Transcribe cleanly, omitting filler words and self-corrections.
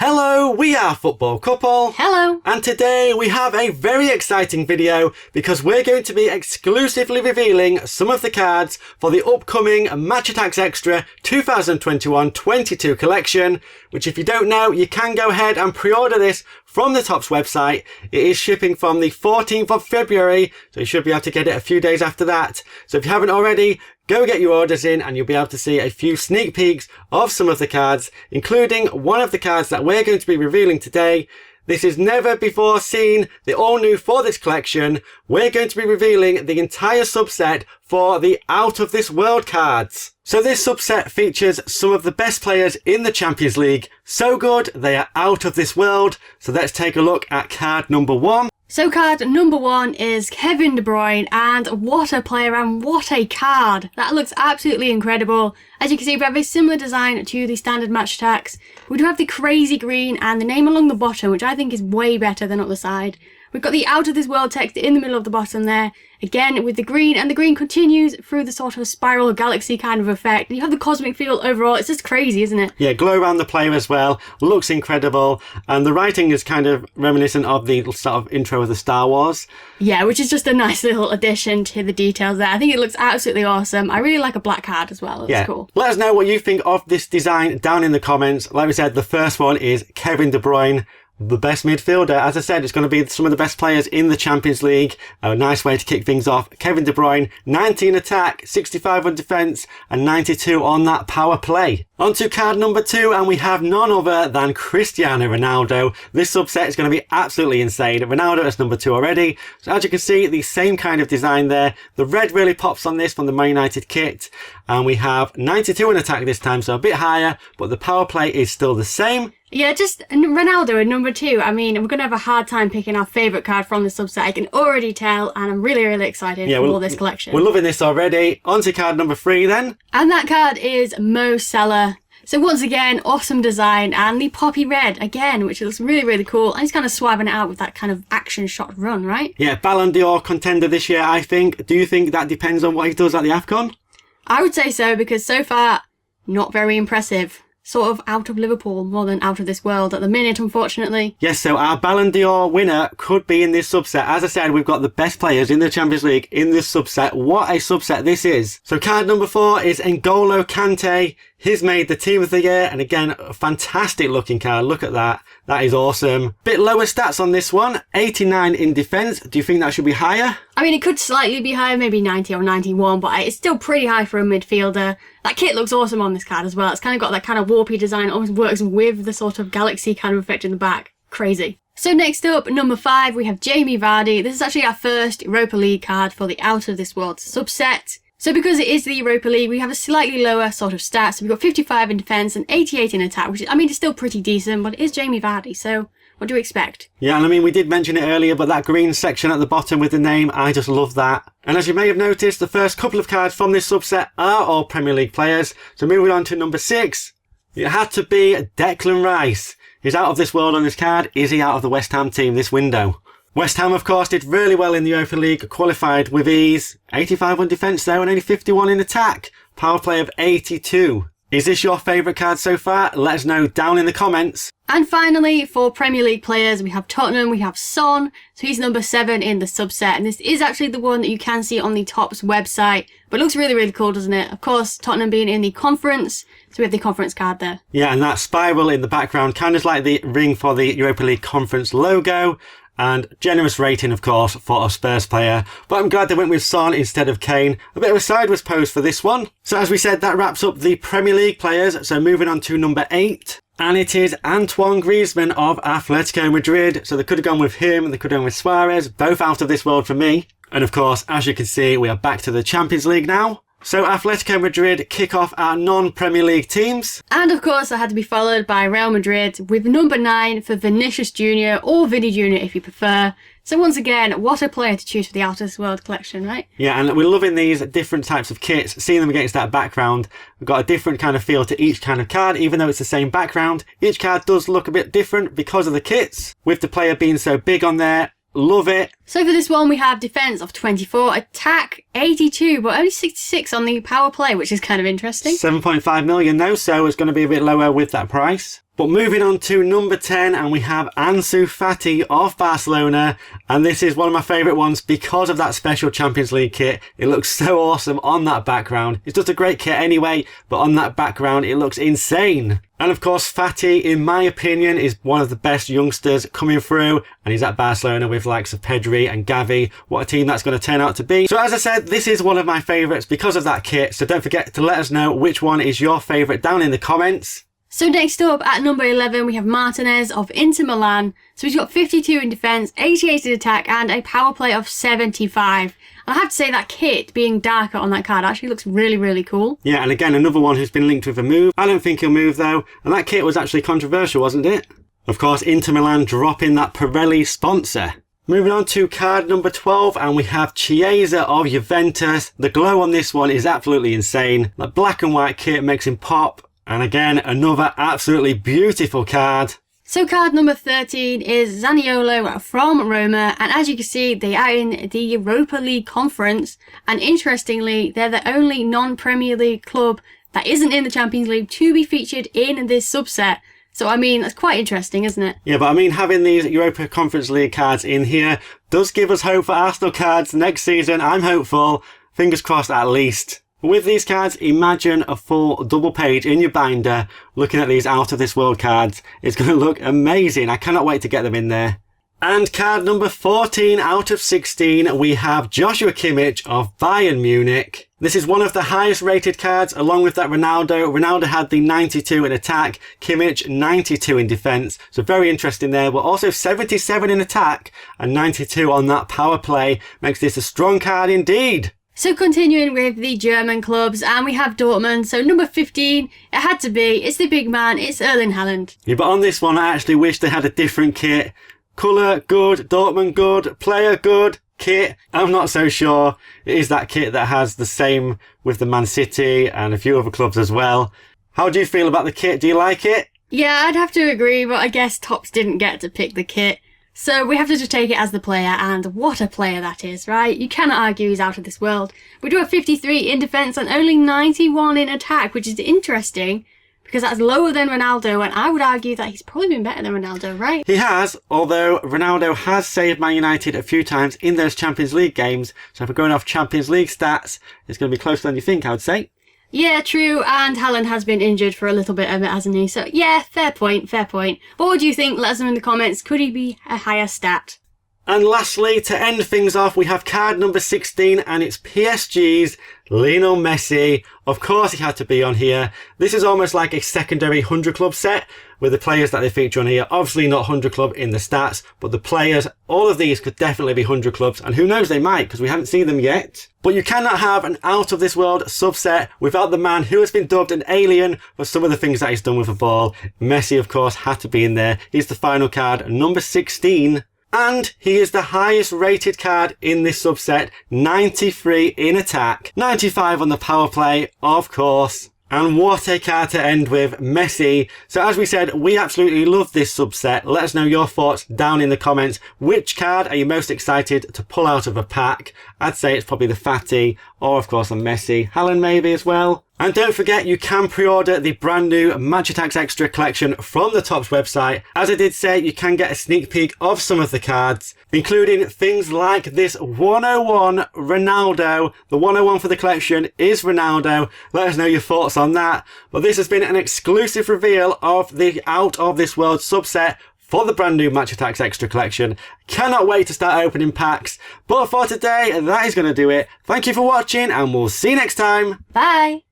Hello, we are Football Couple. Hello. And today we have a very exciting video because we're going to be exclusively revealing some of the cards for the upcoming Match Attax Extra 2021-22 collection, which if you don't know, you can go ahead and pre-order this from the Topps website. It is shipping from the 14th of February, so you should be able to get it a few days after that. So if you haven't already, go get your orders in and you'll be able to see a few sneak peeks of some of the cards, including one of the cards that we're going to be revealing today. This is never before seen, the all new for this collection. We're going to be revealing the entire subset for the Out of This World cards. So this subset features some of the best players in the Champions League. So good, they are out of this world. So let's take a look at card number 1. So card number 1 is Kevin De Bruyne, and what a player and what a card. That looks absolutely incredible. As you can see, we have a similar design to the standard Match Attax. We do have the crazy green and the name along the bottom, which I think is way better than up the side. We've got the Out of This World text in the middle of the bottom there, again with the green, and the green continues through the sort of spiral galaxy kind of effect. And you have the cosmic feel overall. It's just crazy, isn't it? Yeah, glow around the player as well. Looks incredible. And the writing is kind of reminiscent of the sort of intro of the Star Wars. Yeah, which is just a nice little addition to the details there. I think it looks absolutely awesome. I really like a black card as well. It's cool. Let us know what you think of this design down in the comments. Like we said, the first one is Kevin De Bruyne, the best midfielder. As I said, it's going to be some of the best players in the Champions League. A nice way to kick things off. Kevin De Bruyne, 19 attack, 65 on defence, and 92 on that power play. On to card number 2, and we have none other than Cristiano Ronaldo. This subset is going to be absolutely insane. Ronaldo is number 2 already. So as you can see, the same kind of design there. The red really pops on this from the Man United kit. And we have 92 in attack this time, so a bit higher, but the power play is still the same. Yeah, just Ronaldo at number 2. I mean, we're going to have a hard time picking our favourite card from the subset. I can already tell, and I'm really, really excited for all this collection. We're loving this already. On to card number 3 then. And that card is Mo Salah. So once again, awesome design, and the poppy red again, which looks really, really cool. And he's kind of swabbing it out with that kind of action shot run, right? Yeah, Ballon d'Or contender this year, I think. Do you think that depends on what he does at the AFCON? I would say so, because so far, not very impressive. Sort of out of Liverpool more than out of this world at the minute, unfortunately. Yes, so our Ballon d'Or winner could be in this subset. As I said, we've got the best players in the Champions League in this subset. What a subset this is. So card number 4 is N'Golo Kante. He's made the team of the year, and again, a fantastic looking card. Look at that. That is awesome. Bit lower stats on this one. 89 in defence. Do you think that should be higher? I mean, it could slightly be higher, maybe 90 or 91, but it's still pretty high for a midfielder. That kit looks awesome on this card as well. It's kind of got that kind of warpy design. It almost works with the sort of galaxy kind of effect in the back. Crazy. So next up, number 5, we have Jamie Vardy. This is actually our first Europa League card for the Out of This World subset. So because it is the Europa League, we have a slightly lower sort of stats. So we've got 55 in defence and 88 in attack, which is, I mean, it's still pretty decent, but it is Jamie Vardy, so what do we expect? Yeah, and I mean, we did mention it earlier, but that green section at the bottom with the name, I just love that. And as you may have noticed, the first couple of cards from this subset are all Premier League players. So moving on to number 6, it had to be Declan Rice. He's out of this world on this card. Is he out of the West Ham team this window? West Ham, of course, did really well in the Europa League, qualified with ease. 85 on defence there and only 51 in attack. Power play of 82. Is this your favourite card so far? Let us know down in the comments. And finally, for Premier League players, we have Tottenham, we have Son. So he's number 7 in the subset. And this is actually the one that you can see on the Topps website. But it looks really, really cool, doesn't it? Of course, Tottenham being in the conference. So we have the conference card there. Yeah, and that spiral in the background, kind of like the ring for the Europa League conference logo. And generous rating, of course, for a Spurs player. But I'm glad they went with Son instead of Kane. A bit of a sideways pose for this one. So as we said, that wraps up the Premier League players. So moving on to number 8. And it is Antoine Griezmann of Atletico Madrid. So they could have gone with him, they could have gone with Suarez. Both out of this world for me. And of course, as you can see, we are back to the Champions League now. So Atletico Madrid kick off our non-Premier League teams. And of course, that had to be followed by Real Madrid with number 9 for Vinicius Jr. or Vinny Jr. if you prefer. So once again, what a player to choose for the Out of This World collection, right? Yeah, and we're loving these different types of kits, seeing them against that background. We've got a different kind of feel to each kind of card, even though it's the same background. Each card does look a bit different because of the kits, with the player being so big on there. Love it. So for this one, we have defence of 24, attack 82, but only 66 on the power play, which is kind of interesting. 7.5 million though, so it's going to be a bit lower with that price. But moving on to number 10, and we have Ansu Fati of Barcelona, and this is one of my favourite ones because of that special Champions League kit. It looks so awesome on that background. It's just a great kit anyway, but on that background it looks insane. And of course, Fati, in my opinion, is one of the best youngsters coming through, and he's at Barcelona with likes of Pedri and Gavi. What a team that's going to turn out to be. So as I said, this is one of my favourites because of that kit, so don't forget to let us know which one is your favourite down in the comments. So next up at number 11 we have Martinez of Inter Milan. So he's got 52 in defence, 88 in attack and a power play of 75. And I have to say that kit being darker on that card actually looks really, really cool. Yeah, and again another one who's been linked with a move. I don't think he'll move though, and that kit was actually controversial, wasn't it? Of course, Inter Milan dropping that Pirelli sponsor. Moving on to card number 12, and we have Chiesa of Juventus. The glow on this one is absolutely insane. That black and white kit makes him pop. And again, another absolutely beautiful card. So card number 13 is Zaniolo from Roma, and as you can see they are in the Europa League conference, and interestingly they're the only non-Premier League club that isn't in the Champions League to be featured in this subset. So I mean, that's quite interesting, isn't it? Yeah, but I mean, having these Europa Conference League cards in here does give us hope for Arsenal cards next season. I'm hopeful. Fingers crossed at least. With these cards, imagine a full double page in your binder looking at these out of this world cards. It's going to look amazing. I cannot wait to get them in there. And card number 14 out of 16, we have Joshua Kimmich of Bayern Munich. This is one of the highest rated cards along with that Ronaldo. Ronaldo had the 92 in attack, Kimmich 92 in defence. So very interesting there, but also 77 in attack and 92 on that power play. Makes this a strong card indeed. So continuing with the German clubs, and we have Dortmund. So number 15, it had to be, it's the big man, it's Erling Haaland. Yeah, but on this one, I actually wish they had a different kit. Colour, good. Dortmund, good. Player, good. Kit, I'm not so sure. It is that kit that has the same with the Man City and a few other clubs as well. How do you feel about the kit? Do you like it? Yeah, I'd have to agree, but I guess Topps didn't get to pick the kit. So we have to just take it as the player, and what a player that is, right? You cannot argue he's out of this world. We do have 53 in defence and only 91 in attack, which is interesting because that's lower than Ronaldo, and I would argue that he's probably been better than Ronaldo, right? He has, although Ronaldo has saved Man United a few times in those Champions League games, so if we're going off Champions League stats, it's going to be closer than you think, I would say. Yeah, true, and Haaland has been injured for a little bit of it, hasn't he? So yeah, fair point, fair point. What would you think? Let us know in the comments. Could he be a higher stat? And lastly, to end things off, we have card number 16, and it's PSG's Lionel Messi. Of course he had to be on here. This is almost like a secondary 100 club set with the players that they feature on here. Obviously not 100 club in the stats, but the players, all of these could definitely be 100 clubs, and who knows, they might, because we haven't seen them yet. But you cannot have an out of this world subset without the man who has been dubbed an alien for some of the things that he's done with the ball. Messi, of course, had to be in there. He's the final card, number 16. And he is the highest rated card in this subset, 93 in attack, 95 on the power play, of course. And what a card to end with, Messi. So as we said, we absolutely love this subset. Let us know your thoughts down in the comments. Which card are you most excited to pull out of a pack? I'd say it's probably the Fati, or of course the Messi. Haaland maybe as well. And don't forget, you can pre-order the brand new Match Attax Extra collection from the Topps website. As I did say, you can get a sneak peek of some of the cards, including things like this 101 Ronaldo. The 101 for the collection is Ronaldo. Let us know your thoughts on that. But this has been an exclusive reveal of the Out of This World subset for the brand new Match Attax Extra collection. Cannot wait to start opening packs. But for today, that is going to do it. Thank you for watching, and we'll see you next time. Bye!